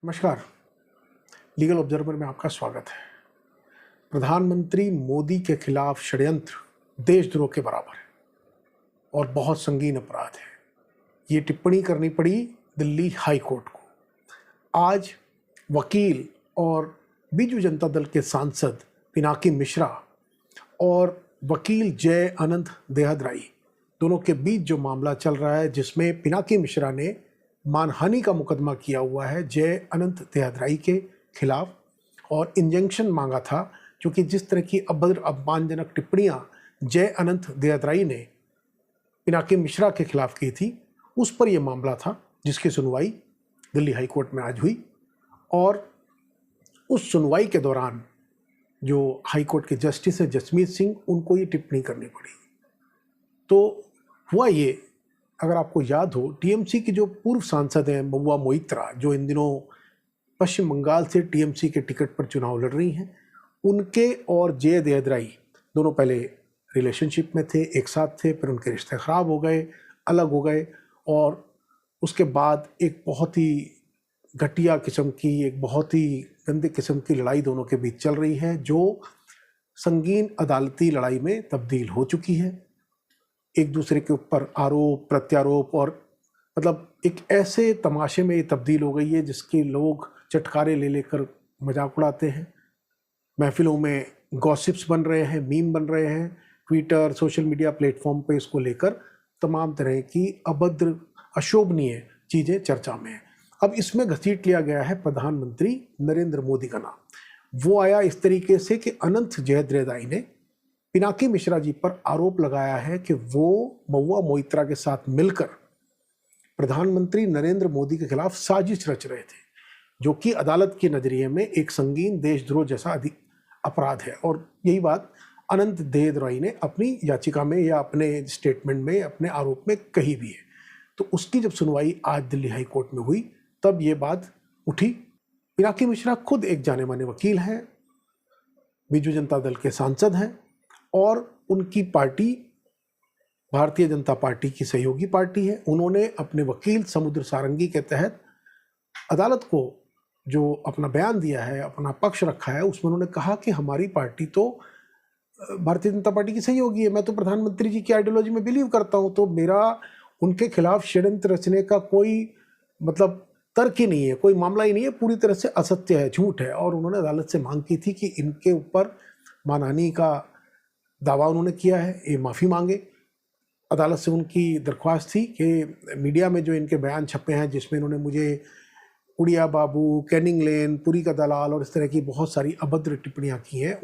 नमस्कार। Legal observer में आपका स्वागत है। प्रधानमंत्री मोदी के खिलाफ षड्यंत्र देशद्रोह के बराबर है और बहुत संगीन अपराध है। ये टिप्पणी करनी पड़ी दिल्ली हाई कोर्ट को। आज वकील और बीजू जनता दल के सांसद पिनाकी मिश्रा और वकील जय अनंत देहदराई दोनों के बीच जो मामला चल रहा है, जिसमें पिनाकी मिश्रा ने मानहानि का मुकदमा किया हुआ है जय अनंत देहदराई के खिलाफ और इंजंक्शन मांगा था, क्योंकि जिस तरह की अभद्र अपमानजनक टिप्पणियां जय अनंत देहदराई ने पिनाकी मिश्रा के खिलाफ की थी, उस पर यह मामला था जिसकी सुनवाई दिल्ली हाई कोर्ट में आज हुई। और उस सुनवाई के दौरान जो हाई कोर्ट के जस्टिस है जसमीत सिंह, उनको ये टिप्पणी करनी पड़ी। तो हुआ ये, अगर आपको याद हो, टीएमसी की जो पूर्व सांसद हैं महुआ मोइत्रा, जो इन दिनों पश्चिम बंगाल से टीएमसी के टिकट पर चुनाव लड़ रही हैं, उनके और जय देहदराई दोनों पहले रिलेशनशिप में थे, एक साथ थे, फिर उनके रिश्ते ख़राब हो गए, अलग हो गए और उसके बाद एक बहुत ही घटिया किस्म की, एक बहुत ही गंदे किस्म की लड़ाई दोनों के बीच चल रही है, जो संगीन अदालती लड़ाई में तब्दील हो चुकी है। एक दूसरे के ऊपर आरोप प्रत्यारोप और मतलब एक ऐसे तमाशे में ये तब्दील हो गई है जिसके लोग चटकारे ले लेकर मजाक उड़ाते हैं। महफिलों में गॉसिप्स बन रहे हैं, मीम बन रहे हैं, ट्विटर सोशल मीडिया प्लेटफॉर्म पे इसको लेकर तमाम तरह की अभद्र अशोभनीय चीज़ें चर्चा में हैं। अब इसमें घसीट लिया गया है प्रधानमंत्री नरेंद्र मोदी का नाम। वो आया इस तरीके से कि अनंत देहदराई ने पिनाकी मिश्रा जी पर आरोप लगाया है कि वो महुआ मोइत्रा के साथ मिलकर प्रधानमंत्री नरेंद्र मोदी के खिलाफ साजिश रच रहे थे, जो कि अदालत के नजरिए में एक संगीन देशद्रोह जैसा अपराध है। और यही बात अनंत देहदराई ने अपनी याचिका में या अपने स्टेटमेंट में, अपने आरोप में कही भी है। तो उसकी जब सुनवाई आज दिल्ली हाई कोर्ट में हुई, तब ये बात उठी। पिनाकी मिश्रा खुद एक जाने माने वकील हैं, बीजू जनता दल के सांसद हैं और उनकी पार्टी भारतीय जनता पार्टी की सहयोगी पार्टी है। उन्होंने अपने वकील समुद्र सारंगी के तहत अदालत को जो अपना बयान दिया है, अपना पक्ष रखा है, उसमें उन्होंने कहा कि हमारी पार्टी तो भारतीय जनता पार्टी की सहयोगी है, मैं तो प्रधानमंत्री जी की आइडियोलॉजी में बिलीव करता हूं, तो मेरा उनके खिलाफ षड्यंत्र रचने का कोई मतलब तर्क ही नहीं है, कोई मामला ही नहीं है, पूरी तरह से असत्य है, झूठ है। और उन्होंने अदालत से मांग की थी कि इनके ऊपर मानहानि का दावा उन्होंने किया है, ये माफ़ी मांगे। अदालत से उनकी दरख्वास्त थी कि मीडिया में जो इनके बयान छपे हैं, जिसमें इन्होंने मुझे उड़िया बाबू, कैनिंग लेन, पुरी का दलाल और इस तरह की बहुत सारी अभद्र टिप्पणियां की हैं,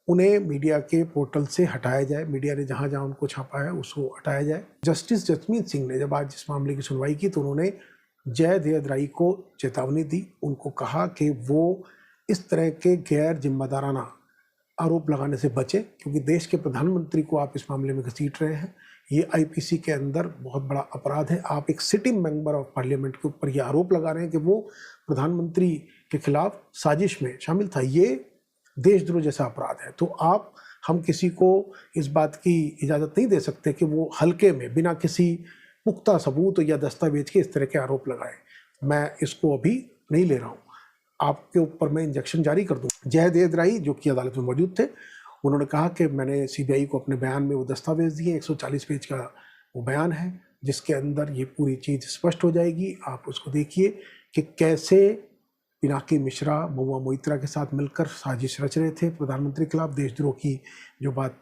उन्हें मीडिया के पोर्टल से हटाया जाए। मीडिया ने जहां जहां उनको छापा है उसको हटाया जाए। जस्टिस जसमीत सिंह ने जब आज इस मामले की सुनवाई की, तो उन्होंने जय देहदराई को चेतावनी दी। उनको कहा कि वो इस तरह के गैर जिम्मेदाराना आरोप लगाने से बचे, क्योंकि देश के प्रधानमंत्री को आप इस मामले में घसीट रहे हैं। ये आईपीसी के अंदर बहुत बड़ा अपराध है। आप एक सिटिंग मेंबर ऑफ पार्लियामेंट के ऊपर ये आरोप लगा रहे हैं कि वो प्रधानमंत्री के खिलाफ साजिश में शामिल था। ये देशद्रोह जैसा अपराध है। तो हम किसी को इस बात की इजाज़त नहीं दे सकते कि वो हल्के में बिना किसी पुख्ता सबूत या दस्तावेज के इस तरह के आरोप लगाए। मैं इसको अभी नहीं ले रहा हूँ, आपके ऊपर मैं इंजेक्शन जारी कर दूँ। जय देहदराई जो कि अदालत में मौजूद थे, उन्होंने कहा कि मैंने सीबीआई को अपने बयान में वो दस्तावेज दिए, 140 पेज का वो बयान है, जिसके अंदर ये पूरी चीज़ स्पष्ट हो जाएगी। आप उसको देखिए कि कैसे पिनाकी मिश्रा महुआ मोइत्रा के साथ मिलकर साजिश रच रहे थे प्रधानमंत्री के खिलाफ। देशद्रोह की जो बात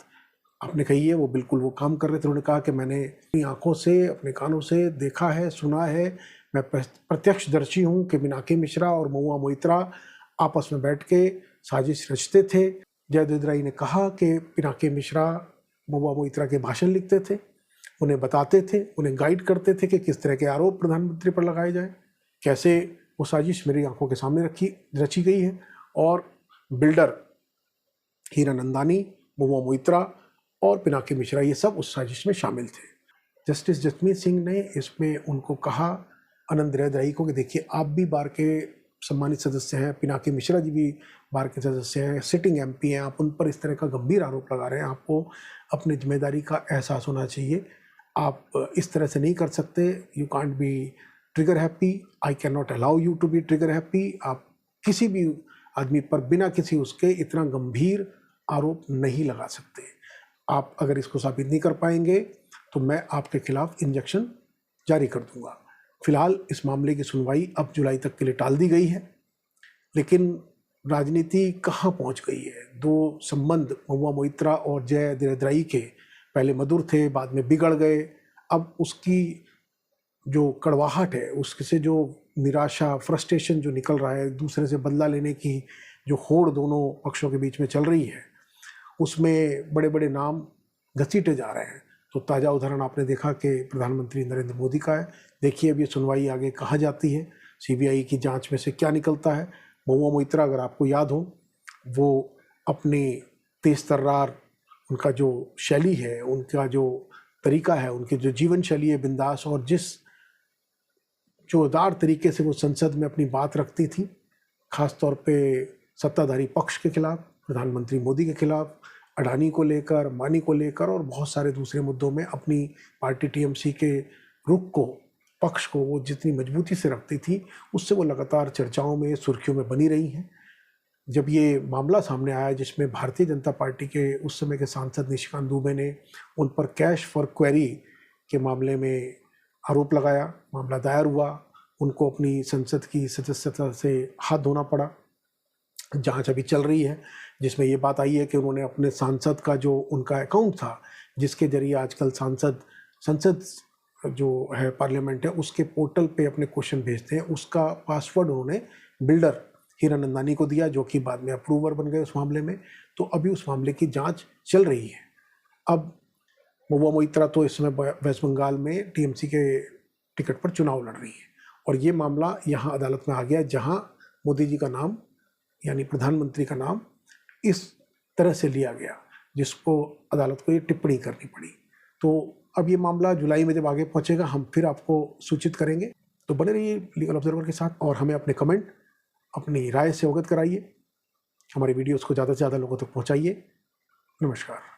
आपने कही है वो बिल्कुल वो काम कर रहे थे। उन्होंने कहा कि मैंने अपनी आंखों से, अपने कानों से देखा है, सुना है, मैं प्रत्यक्षदर्शी हूँ कि पिनाकी मिश्रा और महुआ मोइत्रा आपस में बैठ के साजिश रचते थे। जय देहदराई ने कहा कि पिनाकी मिश्रा महुआ मोइत्रा के भाषण लिखते थे, उन्हें बताते थे, उन्हें गाइड करते थे कि किस तरह के आरोप प्रधानमंत्री पर लगाए जाए, कैसे वो साजिश मेरी आंखों के सामने रची गई है। और बिल्डर हीरानंदानी, महुआ मोइत्रा और पिनाकी मिश्रा ये सब उस साजिश में शामिल थे। जस्टिस जसमीत सिंह ने इसमें उनको कहा, अनंत देहदराई को, कि देखिए आप भी बार के सम्मानित सदस्य हैं, पिनाकी मिश्रा जी भी बार के सदस्य हैं, सिटिंग एमपी हैं, आप उन पर इस तरह का गंभीर आरोप लगा रहे हैं, आपको अपनी जिम्मेदारी का एहसास होना चाहिए। आप इस तरह से नहीं कर सकते, you can't be trigger happy, I can not allow you to be trigger happy. आप किसी भी आदमी पर बिना किसी उसके इतना गंभीर आरोप नहीं लगा सकते। आप अगर इसको साबित नहीं कर पाएंगे तो मैं आपके खिलाफ इंजेक्शन जारी कर दूंगा। फिलहाल इस मामले की सुनवाई अब जुलाई तक के लिए टाल दी गई है, लेकिन राजनीति कहाँ पहुँच गई है। दो संबंध महुआ मोइत्रा और जय देहरादून के पहले मधुर थे, बाद में बिगड़ गए। अब उसकी जो कड़वाहट है, उससे जो निराशा, फ्रस्ट्रेशन जो निकल रहा है, दूसरे से बदला लेने की जो होड़ दोनों पक्षों के बीच में चल रही है, उसमें बड़े बड़े नाम घसीटे जा रहे हैं। तो ताज़ा उदाहरण आपने देखा कि प्रधानमंत्री नरेंद्र मोदी का है। देखिए अब ये सुनवाई आगे कहाँ जाती है, सीबीआई की जांच में से क्या निकलता है। महुआ मोइत्रा, अगर आपको याद हो, वो अपने तेज तर्रार, उनका जो शैली है, उनका जो तरीका है, उनकी जो जीवन शैली है बिंदास, और जिस जोरदार तरीके से वो संसद में अपनी बात रखती थी, खास तौर पे सत्ताधारी पक्ष के खिलाफ, प्रधानमंत्री मोदी के खिलाफ, अडानी को लेकर, अंबानी को लेकर और बहुत सारे दूसरे मुद्दों में अपनी पार्टी टीएमसी के रुख को, पक्ष को वो जितनी मजबूती से रखती थी, उससे वो लगातार चर्चाओं में, सुर्खियों में बनी रही हैं। जब ये मामला सामने आया जिसमें भारतीय जनता पार्टी के उस समय के सांसद निशिकांत दुबे ने उन पर कैश फॉर क्वेरी के मामले में आरोप लगाया, मामला दायर हुआ, उनको अपनी संसद की सदस्यता से हाथ धोना पड़ा। जांच अभी चल रही है, जिसमें ये बात आई है कि उन्होंने अपने सांसद का जो उनका अकाउंट था, जिसके जरिए आजकल संसद जो है, पार्लियामेंट है, उसके पोर्टल पे अपने क्वेश्चन भेजते हैं, उसका पासवर्ड उन्होंने बिल्डर हीरानंदानी को दिया, जो कि बाद में अप्रूवर बन गए उस मामले में। तो अभी उस मामले की जांच चल रही है। अब महुआ मोइत्रा तो इस समय वेस्ट बंगाल में टीएमसी के टिकट पर चुनाव लड़ रही है, और ये मामला यहाँ अदालत में आ गया, जहाँ मोदी जी का नाम, यानी प्रधानमंत्री का नाम इस तरह से लिया गया, जिसको अदालत को ये टिप्पणी करनी पड़ी। तो अब ये मामला जुलाई में जब आगे पहुंचेगा, हम फिर आपको सूचित करेंगे। तो बने रहिए लीगल ऑब्जर्वर के साथ, और हमें अपने कमेंट, अपनी राय से अवगत कराइए। हमारे वीडियोस को ज़्यादा से ज़्यादा लोगों तक पहुंचाइए। नमस्कार।